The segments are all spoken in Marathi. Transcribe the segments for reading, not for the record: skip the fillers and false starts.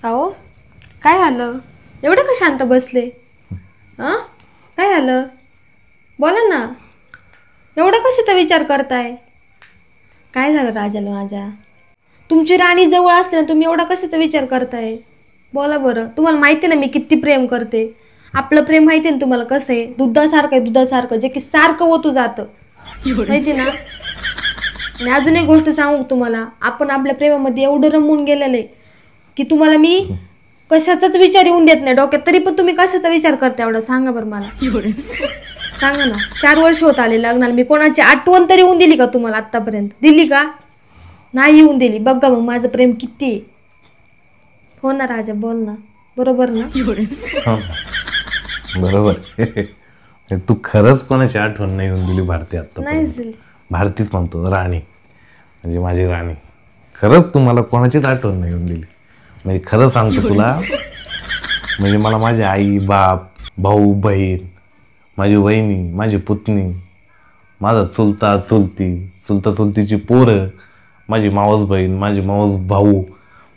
अहो काय झालं? एवढं का शांत बसले? हां काय झालं? बोला ना. एवढं कशाचा विचार करताय? काय झालं राजाला माझ्या? तुमची राणी जवळ असते ना, तुम्ही एवढा कशाचा विचार करताय? बोला बरं. तुम्हाला माहिती ना मी किती प्रेम करते. आपलं प्रेम माहिती ना तुम्हाला कसं आहे? दुधासारखं आहे, दुधासारखं, जे की सारखं ओतू जातं. माहिती ना? आणि अजून एक गोष्ट सांगू तुम्हाला, आपण आपल्या प्रेमामध्ये एवढं रमून गेलेलं आहे की तुम्हाला मी कशाचाच विचार येऊन देत नाही डोक्यात, तरी पण तुम्ही कशाचा विचार करता एवढा? सांगा बरं मला. सांगा ना. 4 वर्ष होत आले लग्नाला, मी कोणाची आठवण तरी येऊन दिली का तुम्हाला आतापर्यंत? दिली का? नाही येऊन दिली. बघा मग माझं प्रेम किती आहे. हो ना राजा, बोल ना. बरोबर ना? बरोबर. तू खरंच कोणाची आठवण नाही येऊन दिली भारती आता? नाही. भारतीच म्हणतो, राणी म्हणजे माझी राणी. खरंच तुम्हाला कोणाचीच आठवण नाही येऊन दिली. म्हणजे खरं सांगतो तुला, म्हणजे मला माझी आई, बाप, भाऊ, बहीण, माझी वहिनी, माझी पुतणी, माझा चुलता चुलती, चुलता चुलतीची पोरं, माझी मावस बहीण, माझी मावस भाऊ,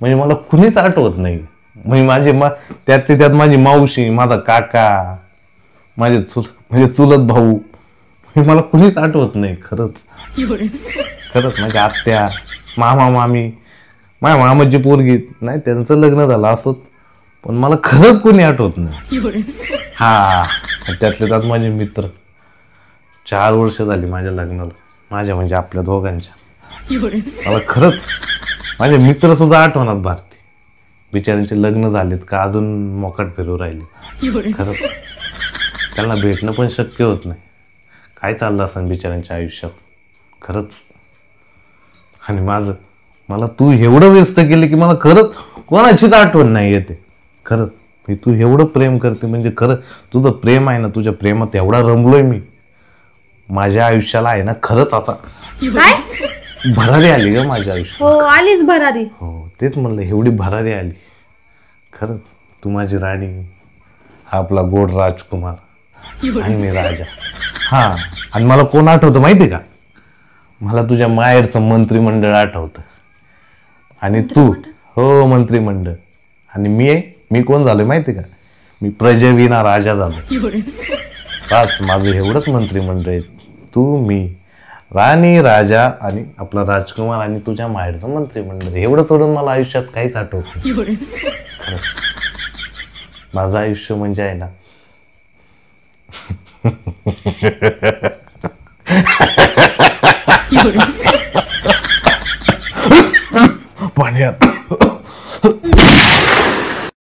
म्हणजे मला कुणीच आठवत नाही. म्हणजे त्यात माझी मावशी, माझा काका, माझे म्हणजे चुलत भाऊ, मला कुणीच आठवत नाही. खरंच माझ्या आत्या, मामा मामी, माझ्या मामाची पोरगी नाही, त्यांचं लग्न झालं असत, पण मला खरंच कोणी आठवत नाही. हा, त्यातले त्यात माझे मित्र. 4 वर्ष झाली माझ्या लग्नाला, माझ्या म्हणजे आपल्या दोघांच्या. मला खरंच माझे मित्र सुद्धा आठवणात भारती. बिचाऱ्यांचे लग्न झालेत का अजून मोकाट फिरू राहिले. खरंच त्यांना भेटणं पण शक्य होत नाही. काय चाललं असं बिचाऱ्यांच्या आयुष्यात खरंच. आणि मला तू एवढं व्यस्त केले की मला खरंच कोणाचीच आठवण नाही येते. खरंच मी तू एवढं प्रेम करते, म्हणजे खरं तुझं प्रेम आहे ना, तुझ्या प्रेमात एवढा रमलोय मी. माझ्या आयुष्याला आहे ना खरंच असा काय भरारी आली ग माझ्या आयुष्यात. हो आलीच भरारी. हो तेच म्हणलं, एवढी भरारी आली. खरंच तू माझी राणी, हा आपला गोड राजकुमार आणि मी राजा. हा, आणि मला कोण आठवतं माहिती का? मला तुझ्या माहेरचं मंत्रिमंडळ आठवतं. आणि तू, हो मंत्रिमंडळ. आणि मी कोण झालोय माहिती का? मी प्रजविना राजा झालो. बस माझं एवढंच मंत्रिमंडळ आहे. तू, मी, राणी, राजा आणि आपला राजकुमार आणि तुझ्या माहेरचं मंत्रिमंडळ. एवढं सोडून मला आयुष्यात काहीच आठवत नाही. माझं आयुष्य म्हणजे आहे ना पाण्यात